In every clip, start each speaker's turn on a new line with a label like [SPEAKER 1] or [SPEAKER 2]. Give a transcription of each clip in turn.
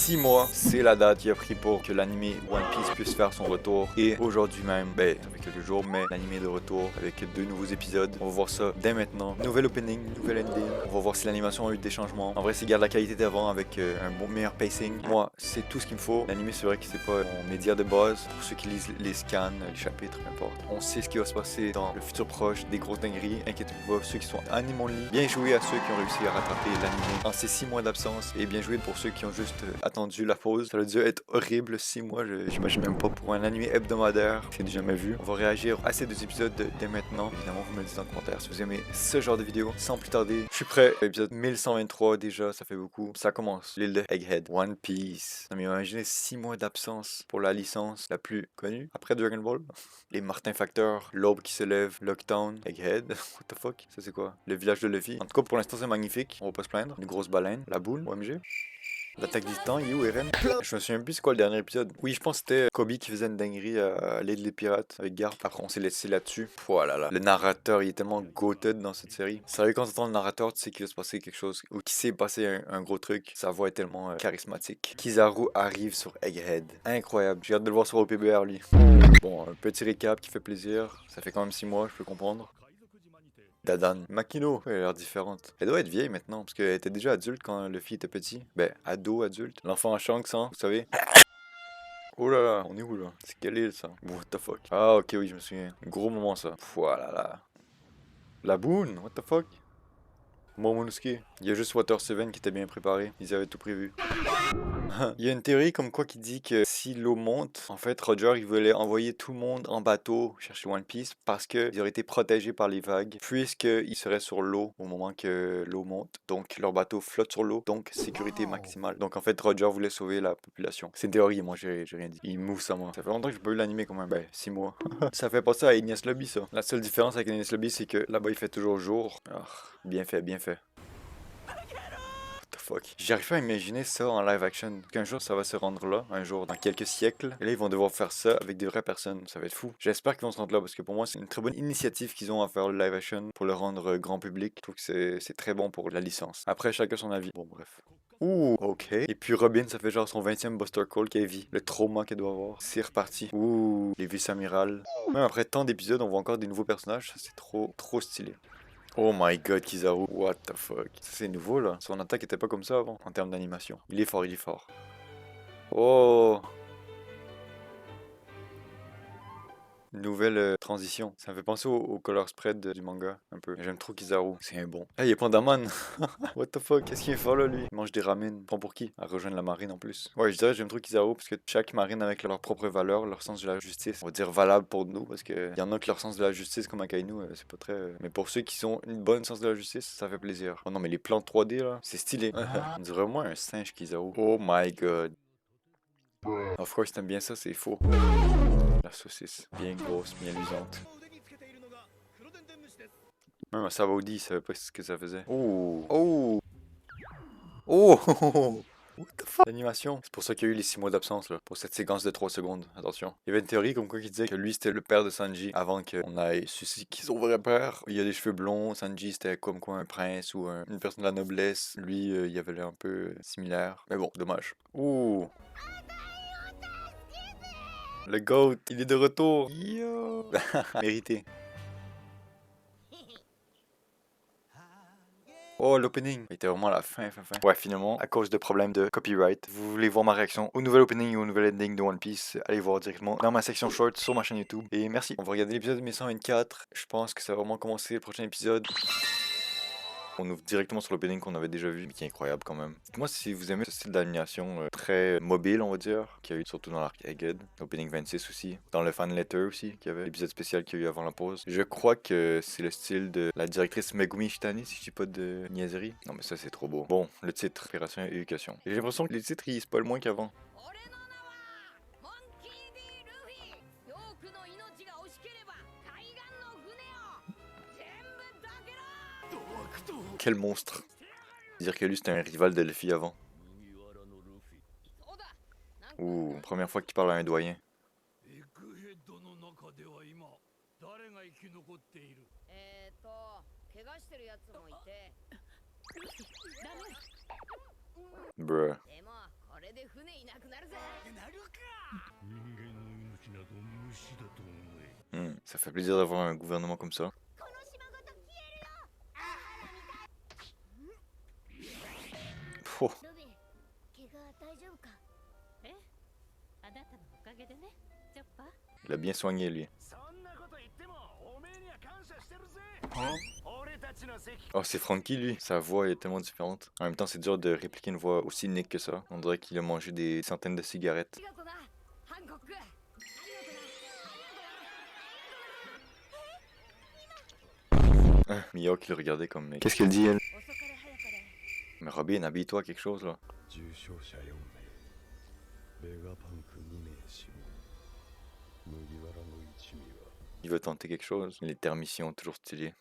[SPEAKER 1] 6 mois, c'est la date qu'il a pris pour que l'anime One Piece puisse faire son retour. Et aujourd'hui même, ça fait quelques jours, mais l'anime est de retour avec 2 nouveaux épisodes. On va voir ça dès maintenant. Nouvel opening, nouvel ending. On va voir si l'animation a eu des changements. En vrai, c'est garde la qualité d'avant avec un bon meilleur pacing. Moi, c'est tout ce qu'il me faut. L'anime, c'est vrai que c'est pas mon média de base. Pour ceux qui lisent les scans, les chapitres, peu importe. On sait ce qui va se passer dans le futur proche, des grosses dingueries. Inquiétez-vous pas, ceux qui sont anime only. Bien joué à ceux qui ont réussi à rattraper l'anime en ces 6 mois d'absence. Et bien joué pour ceux qui ont juste attendu la pause. Ça a dû être horrible 6 mois. J'imagine même pas pour un anime hebdomadaire. C'est du jamais vu. On va réagir à ces 2 épisodes dès maintenant. Évidemment, vous me le dites en commentaire si vous aimez ce genre de vidéo. Sans plus tarder, je suis prêt. Épisode 1123 déjà, ça fait beaucoup. Ça commence. L'île de Egghead. One Piece. Non mais imaginez 6 mois d'absence pour la licence la plus connue après Dragon Ball. Les Martin Facteurs, l'aube qui se lève, Lockdown, Egghead. What the fuck? Ça c'est quoi? Le village de Luffy. En tout cas, pour l'instant, c'est magnifique. On va pas se plaindre. Une grosse baleine. La boule. OMG. L'attaque du temps, You, Eren. Je me souviens plus c'est quoi le dernier épisode. Oui, je pense que c'était Kobe qui faisait une dinguerie à l'aide des pirates avec Garp. Après, on s'est laissé là-dessus. Voilà. Le narrateur, il est tellement goated dans cette série. Sérieux, quand tu entends le narrateur, tu sais qu'il va se passer quelque chose ou qu'il s'est passé un gros truc. Sa voix est tellement charismatique. Kizaru arrive sur Egghead. Incroyable. J'ai hâte de le voir sur OPBR, lui. Bon, un petit récap qui fait plaisir. Ça fait quand même 6 mois, je peux comprendre. Dadan. Makino, elle a l'air différente. Elle doit être vieille maintenant, parce qu'elle était déjà adulte quand Luffy était petit. Ado, adulte. L'enfant à Shanks, hein, vous savez. Oh là là, on est où là? C'est quelle île ça? What the fuck? Ah ok, oui, je me souviens. Gros moment ça. Voilà là. La boune, what the fuck? Momonosuke. Il y a juste Water 7 qui était bien préparé. Ils avaient tout prévu. Il y a une théorie comme quoi qui dit que si l'eau monte, en fait, Roger, il voulait envoyer tout le monde en bateau chercher One Piece parce qu'ils auraient été protégés par les vagues, puisqu'ils seraient sur l'eau au moment que l'eau monte. Donc, leur bateau flotte sur l'eau, donc sécurité maximale. Donc, en fait, Roger voulait sauver la population. C'est une théorie, moi, j'ai rien dit. Il move ça, moi. Ça fait longtemps que j'ai pas vu l'animé quand même. 6 mois. Ça fait penser à Enies Lobby, ça. La seule différence avec Enies Lobby, c'est que là-bas, il fait toujours jour. Ah, bien fait, bien fait. Fuck. J'arrive pas à imaginer ça en live action. Qu'un jour ça va se rendre là, un jour, dans quelques siècles. Et là ils vont devoir faire ça avec des vraies personnes. Ça va être fou. J'espère qu'ils vont se rendre là parce que pour moi c'est une très bonne initiative qu'ils ont à faire le live action pour le rendre grand public. Je trouve que c'est très bon pour la licence. Après chacun son avis. Bon bref. Ouh, ok. Et puis Robin, ça fait genre son 20e Buster Call qu'elle vit. Le trauma qu'elle doit avoir. C'est reparti. Ouh, les vice-amiral. Même après tant d'épisodes, on voit encore des nouveaux personnages. Ça c'est trop stylé. Oh my god, Kizaru, what the fuck. C'est nouveau là. Son attaque était pas comme ça avant, en termes d'animation. Il est fort, il est fort. Oh! Nouvelle transition. Ça me fait penser au color spread du manga, un peu. J'aime trop Kizaru, c'est un bon. Hey, il y a Pandaman! What the fuck, qu'est-ce qu'il est fort là lui? Il mange des ramen. Prends pour qui? À rejoindre la marine en plus. Ouais, je dirais j'aime trop Kizaru parce que chaque marine avec leur propre valeur, leur sens de la justice. On va dire valable pour nous parce que y en a que leur sens de la justice comme Akainu, c'est pas très. Mais pour ceux qui sont une bonne sens de la justice, ça fait plaisir. Oh non, mais les plans 3D là, c'est stylé. On dirait vraiment un singe Kizaru. Oh my god. Of course, t'aimes bien ça, c'est faux. La saucisse, bien grosse, bien luisante. Même un Sabaudi, il savait pas ce que ça faisait. Oh! Oh! Oh! What the fuck? L'animation. C'est pour ça qu'il y a eu les 6 mois d'absence, là. Pour cette séquence de 3 secondes. Attention. Il y avait une théorie comme quoi qui disait que lui c'était le père de Sanji avant qu'on ait su qui son vrai père. Il a des cheveux blonds. Sanji c'était comme quoi un prince ou une personne de la noblesse. Lui, il avait l'air un peu similaire. Mais bon, dommage. Ouh! Le GOAT, il est de retour. Yo! Mérité. Oh, l'opening! Il était vraiment à la fin. Ouais, finalement, à cause de problèmes de copyright, vous voulez voir ma réaction au nouvel opening ou au nouvel ending de One Piece, allez voir directement dans ma section short sur ma chaîne YouTube. Et merci. On va regarder l'épisode 1124. Je pense que ça va vraiment commencer le prochain épisode. On ouvre directement sur l'opening qu'on avait déjà vu, mais qui est incroyable quand même. Dites-moi si vous aimez ce style d'animation très mobile, on va dire, qu'il y a eu surtout dans l'arc Egghead, Opening 26 aussi, dans le fan letter aussi, qu'il y avait l'épisode spécial qu'il y a eu avant la pause. Je crois que c'est le style de la directrice Megumi Shitani, si je dis pas de niaiserie. Non mais ça c'est trop beau. Bon, le titre, Opération Éducation. J'ai l'impression que les titres ils spoilent moins qu'avant. Quel monstre! Dire que lui c'était un rival de Luffy avant. Ouh, première fois qu'il parle à un doyen. Bruh. Ça fait plaisir d'avoir un gouvernement comme ça. Oh. Il a bien soigné lui. Oh, c'est Frankie lui. Sa voix est tellement différente. En même temps, c'est dur de répliquer une voix aussi unique que ça. On dirait qu'il a mangé des centaines de cigarettes. Mio qui le regardait comme... Mais qu'est-ce qu'elle dit, elle? Mais Robin, habille-toi quelque chose, là. Il veut tenter quelque chose. Les termissions, toujours stylé.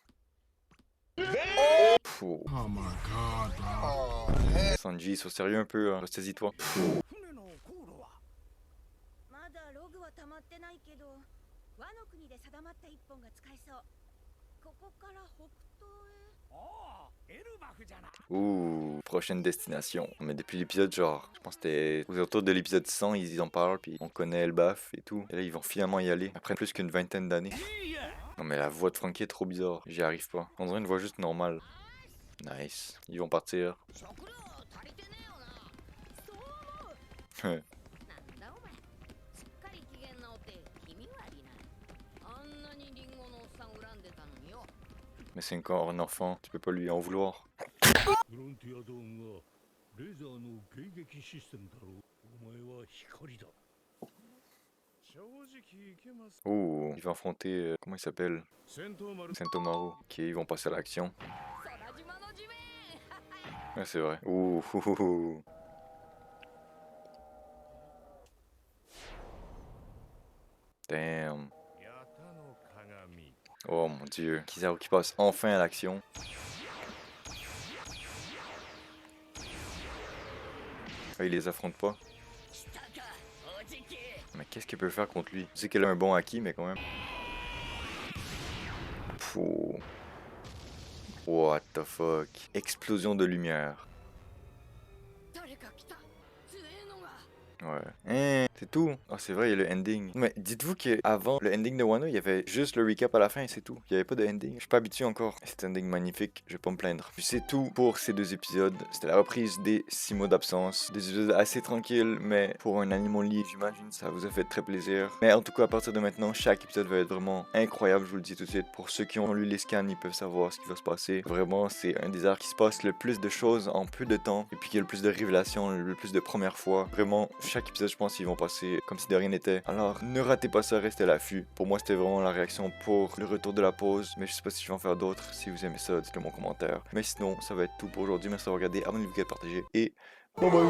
[SPEAKER 1] Oh. Sanji, sois sérieux un peu, hein. Ressaisis-toi. Ouh, prochaine destination. Mais depuis l'épisode, genre, je pense que c'était autour de l'épisode 100, ils en parlent, puis on connaît Elbaf et tout. Et là, ils vont finalement y aller, après plus qu'une vingtaine d'années. Non mais la voix de Frankie est trop bizarre, j'y arrive pas. On dirait une voix juste normale. Nice, ils vont partir. Mais c'est encore un enfant, tu peux pas lui en vouloir. Oh, il va affronter, comment il s'appelle? Sentomaru. Ok, ils vont passer à l'action. Ouais, c'est vrai. Ouh, ouh, ouh, ouh. Damn. Oh mon dieu. Kizaru qui passe enfin à l'action. Ah, il les affronte pas. Mais qu'est-ce qu'il peut faire contre lui? Je sais qu'elle a un bon haki, mais quand même. Pouh. What the fuck? Explosion de lumière. Ouais. Hein, c'est tout. Ah, c'est vrai, il y a le ending. Mais dites-vous qu'avant le ending de Wano, il y avait juste le recap à la fin et c'est tout. Il n'y avait pas de ending. Je suis pas habitué encore. Cet ending magnifique, je vais pas me plaindre. Puis c'est tout pour ces deux épisodes. C'était la reprise des 6 mois d'absence. Des épisodes assez tranquilles, mais pour un anime en ligne, j'imagine, ça vous a fait très plaisir. Mais en tout cas, à partir de maintenant, chaque épisode va être vraiment incroyable, je vous le dis tout de suite. Pour ceux qui ont lu les scans, ils peuvent savoir ce qui va se passer. Vraiment, c'est un des arcs qui se passe le plus de choses en peu de temps. Et puis qui a le plus de révélations, le plus de premières fois. Vraiment, chaque épisode, je pense qu'ils vont passer comme si de rien n'était. Alors, ne ratez pas ça, restez à l'affût. Pour moi, c'était vraiment la réaction pour le retour de la pause. Mais je sais pas si je vais en faire d'autres. Si vous aimez ça, dites-le moi en commentaire. Mais sinon, ça va être tout pour aujourd'hui. Merci d'avoir regardé. Abonnez-vous, partagez. Et bye bye.